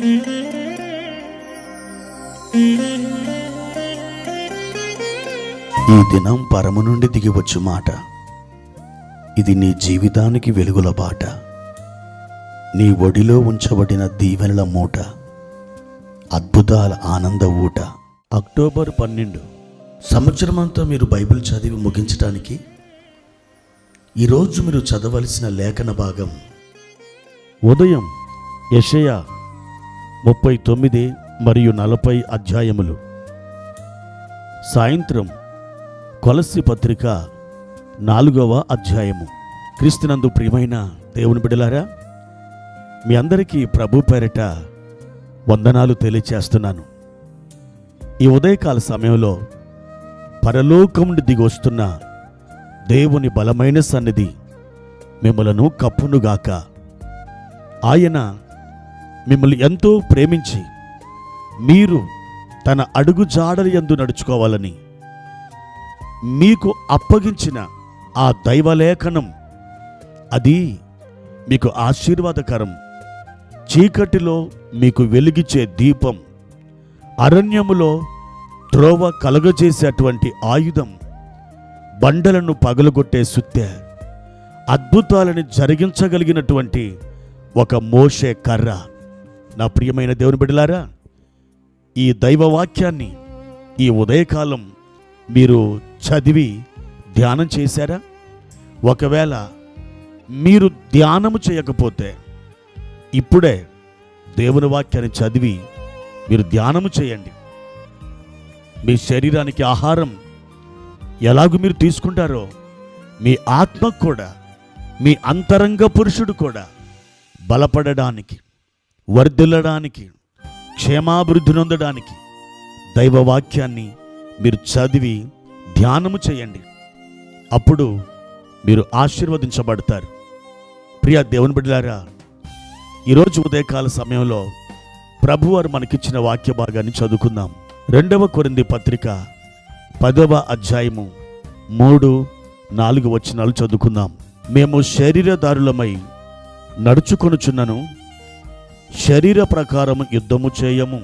ఈ దినం పరము నుండి దిగివచ్చు మాట. ఇది నీ జీవితానికి వెలుగుల బాట. నీ ఒడిలో ఉంచబడిన దీవెనల మూట, అద్భుతాల ఆనంద ఊట. అక్టోబర్ 12. సంవత్సరమంతా మీరు బైబిల్ చదివి ముగించడానికి ఈరోజు మీరు చదవలసిన లేఖన భాగం ఉదయం యెషయా 39 మరియు 40 అధ్యాయములు. సాయంత్రం కొలస్సీ పత్రిక 4వ అధ్యాయము. క్రీస్తునందు ప్రియమైన దేవుని బిడ్డలారా, మీ అందరికీ ప్రభు పేరిట వందనాలు తెలియచేస్తున్నాను. ఈ ఉదయకాల సమయంలో పరలోకం నుండి దిగి వస్తున్న దేవుని బలమైన సన్నిధి మిమ్మలను కప్పునుగాక. ఆయన మిమ్మల్ని ఎంతో ప్రేమించి మీరు తన అడుగు జాడల యందు నడుచుకోవాలని మీకు అప్పగించిన ఆ దైవలేఖనం, అది మీకు ఆశీర్వాదకరం. చీకటిలో మీకు వెలిగించే దీపం, అరణ్యములో త్రోవ కలగజేసేటువంటి ఆయుధం, బండలను పగలగొట్టే సుత్తె, అద్భుతాలను జరిగించగలిగినటువంటి ఒక మోషే కర్ర. నా ప్రియమైన దేవుని బిడ్డలారా, ఈ దైవవాక్యాన్ని ఈ ఉదయకాలం మీరు చదివి ధ్యానం చేశారా? ఒకవేళ మీరు ధ్యానము చేయకపోతే ఇప్పుడే దేవుని వాక్యాన్ని చదివి మీరు ధ్యానము చేయండి. మీ శరీరానికి ఆహారం ఎలాగూ మీరు తీసుకుంటారో మీ ఆత్మకు కూడా, మీ అంతరంగ పురుషుడు కూడా బలపడడానికి, వర్ధిల్లడానికి, క్షేమాభివృద్ధి నొందడానికి దైవవాక్యాన్ని మీరు చదివి ధ్యానము చేయండి. అప్పుడు మీరు ఆశీర్వదించబడతారు. ప్రియ దేవుని బిడ్డలారా, ఈరోజు ఉదయకాల సమయంలో ప్రభువారు మనకిచ్చిన వాక్య భాగాన్ని చదువుకుందాం. 2వ కొరింథీ పత్రిక 10వ అధ్యాయము 3-4 వచనాలు చదువుకుందాం. మేము శరీరదారులమై నడుచుకొనుచున్నను శరీర ప్రకారము యుద్ధము చేయము.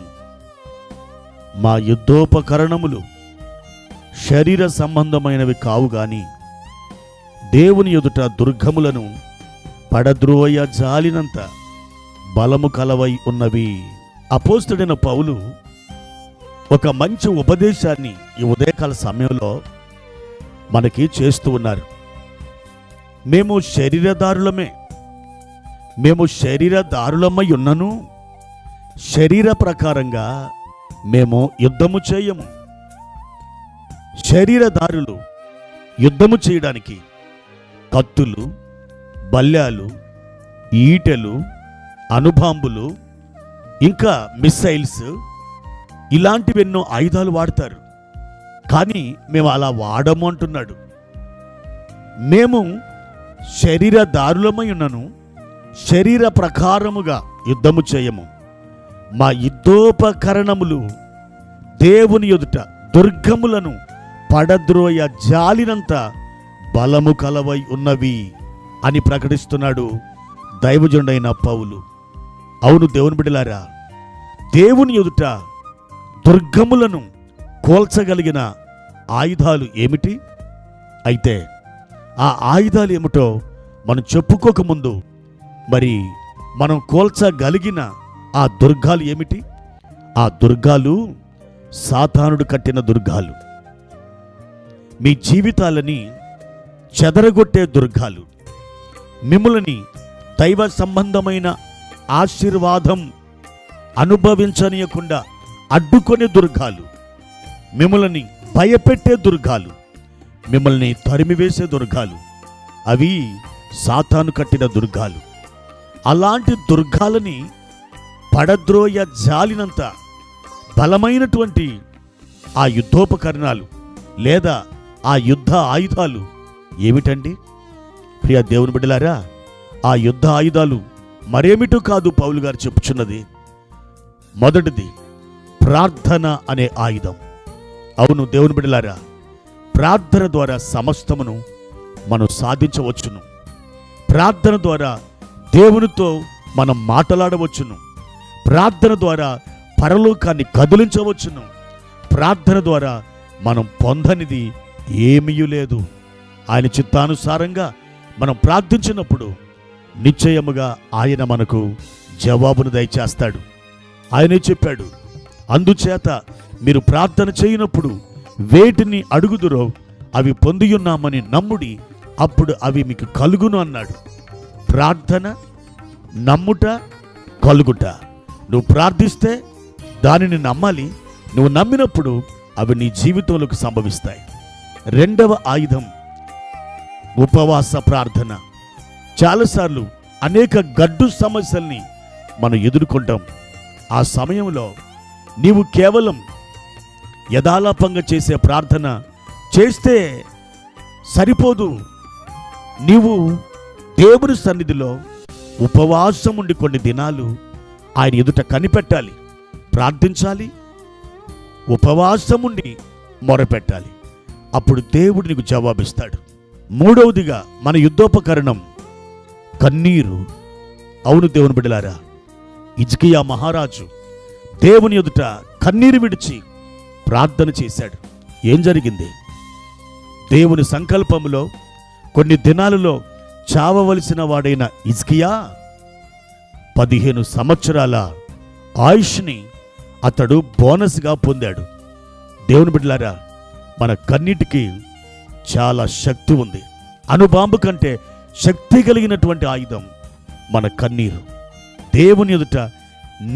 మా యుద్ధోపకరణములు శరీర సంబంధమైనవి కావు గాని దేవుని ఎదుట దుర్గములను పడద్రోయ జాలినంత బలము కలవై ఉన్నవి. అపోస్తలుడైన పౌలు ఒక మంచి ఉపదేశాన్ని ఈ ఉదయకాల సమయంలో మనకి చేస్తూ ఉన్నారు. మేము శరీరదారులమై ఉన్నను శరీర ప్రకారంగా మేము యుద్ధము చేయము. శరీరదారులు యుద్ధము చేయడానికి కత్తులు, బల్యాలు, ఈటెలు, అణుబాంబులు, ఇంకా మిస్సైల్స్, ఇలాంటివెన్నో ఆయుధాలు వాడతారు. కానీ మేము అలా వాడము అంటున్నాడు. మేము శరీరదారులమై ఉన్నను శరీర ప్రకారముగా యుద్ధము చేయము. మా యుద్ధోపకరణములు దేవుని ఎదుట దుర్గములను పడద్రోయ జాలినంత బలము కలవై ఉన్నవి అని ప్రకటిస్తున్నాడు దైవజనుడైన పౌలు. అవును దేవుని బిడ్డలారా, దేవుని ఎదుట దుర్గములను కోల్చగలిగిన ఆయుధాలు ఏమిటి? అయితే ఆ ఆయుధాలు ఏమిటో మనం చెప్పుకోకముందు, మరి మనం కోల్చగలిగిన ఆ దుర్గాలు ఏమిటి? ఆ దుర్గాలు సాతానుడు కట్టిన దుర్గాలు, మీ జీవితాలని చెదరగొట్టే దుర్గాలు, మిమ్మల్ని దైవ సంబంధమైన ఆశీర్వాదం అనుభవించనీయకుండా అడ్డుకొనే దుర్గాలు, మిమ్మల్ని భయపెట్టే దుర్గాలు, మిమ్మల్ని తరిమివేసే దుర్గాలు, అవి సాతాను కట్టిన దుర్గాలు. అలాంటి దుర్గాలని పడద్రోయ జాలినంత బలమైనటువంటి ఆ యుద్ధోపకరణాలు లేదా ఆ యుద్ధ ఆయుధాలు ఏమిటండి? ప్రియ దేవుని బిడ్డలారా, ఆ యుద్ధ ఆయుధాలు మరేమిటో కాదు పౌలు గారు చెప్పుచున్నది. మొదటిది ప్రార్థన అనే ఆయుధం. అవును దేవుని బిడ్డలారా, ప్రార్థన ద్వారా సమస్తమును మనం సాధించవచ్చును. ప్రార్థన ద్వారా దేవునితో మనం మాట్లాడవచ్చును. ప్రార్థన ద్వారా పరలోకాన్ని కదిలించవచ్చును. ప్రార్థన ద్వారా మనం పొందనిది ఏమీ లేదు. ఆయన చిత్తానుసారంగా మనం ప్రార్థించినప్పుడు నిశ్చయముగా ఆయన మనకు జవాబును దయచేస్తాడు. ఆయనే చెప్పాడు, అందుచేత మీరు ప్రార్థన చేయనప్పుడు వేటిని అడుగుదురో అవి పొందియున్నామని నమ్ముడి, అప్పుడు అవి మీకు కలుగును అన్నాడు. ప్రార్థన, నమ్ముట, కలుగుట. నువ్వు ప్రార్థిస్తే దానిని నమ్మాలి. నువ్వు నమ్మినప్పుడు అవి నీ జీవితంలోకి సంభవిస్తాయి. రెండవ ఆయుధం ఉపవాస ప్రార్థన. చాలాసార్లు అనేక గడ్డు సమస్యల్ని మనం ఎదుర్కొంటాం. ఆ సమయంలో నీవు కేవలం యథాలాపంగా చేసే ప్రార్థన చేస్తే సరిపోదు. నీవు దేవుని సన్నిధిలో ఉపవాసం ఉండి కొన్ని దినాలు ఆయన ఎదుట కనిపెట్టాలి, ప్రార్థించాలి, ఉపవాసం ఉండి మొరపెట్టాలి. అప్పుడు దేవుడు నీకు జవాబిస్తాడు. మూడవదిగా మన యుద్ధోపకరణం కన్నీరు. అవును దేవుని బిడ్డలారా, హిజ్కియా మహారాజు దేవుని ఎదుట కన్నీరు విడిచి ప్రార్థన చేశాడు. ఏం జరిగింది? దేవుని సంకల్పములో కొన్ని దినాలలో చావవలసిన వాడైన హిజ్కియా 15 సంవత్సరాల ఆయుష్ని అతడు బోనస్గా పొందాడు. దేవుని బిడ్డలారా, మన కన్నీటికి చాలా శక్తి ఉంది. అణుబాంబు కంటే శక్తి కలిగినటువంటి ఆయుధం మన కన్నీరు. దేవుని ఎదుట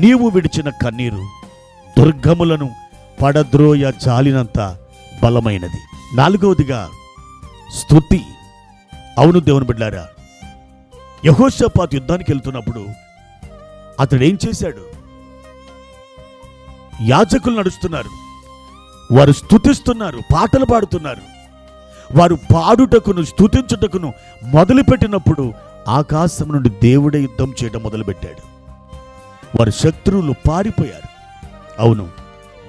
నీవు విడిచిన కన్నీరు దుర్గములను పడద్రోయ జాలినంత బలమైనది. నాలుగవదిగా స్తుతి. అవును దేవుని బిడ్డలారా, యెహోషాపాతు యుద్ధానికి వెళ్తున్నప్పుడు అతడు ఏం చేశాడు? యాజకులు నడుస్తున్నారు, వారు స్తుతిస్తున్నారు, పాటలు పాడుతున్నారు. వారు పాడుటకును స్తుతించుటకును మొదలుపెట్టినప్పుడు ఆకాశం నుండి దేవుడే యుద్ధం చేయడం మొదలుపెట్టాడు. వారి శత్రువులు పారిపోయారు. అవును,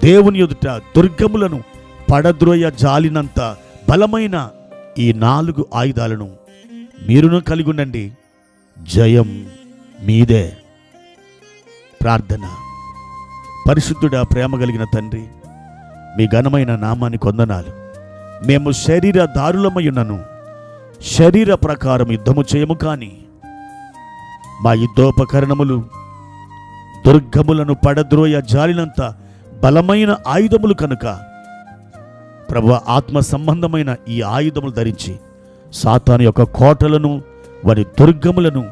దేవుని ఎదుట దుర్గములను పడద్రోయ జాలినంత బలమైన ఈ 4 ఆయుధాలను మీరును కలిగి ఉండండి. జయం మీదే. ప్రార్థన. పరిశుద్ధుడా, ప్రేమ కలిగిన తండ్రి, మీ ఘనమైన నామానికి వందనాలు. మేము శరీర దారులమయ్యున్నను శరీర ప్రకారం యుద్ధము చేయము, కానీ మా యుద్ధోపకరణములు దుర్గములను పడద్రోయ జాలినంత బలమైన ఆయుధములు కనుక ప్రభువా, ఆత్మ సంబంధమైన ఈ ఆయుధములు ధరించి సాతాను యొక్క కోటలను, వారి దుర్గములను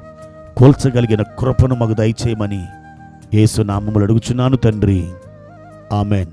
కూల్చగలిగిన కృపను మాకు దయచేయమని యేసు నామములో అడుగుచున్నాను తండ్రి. ఆమెన్.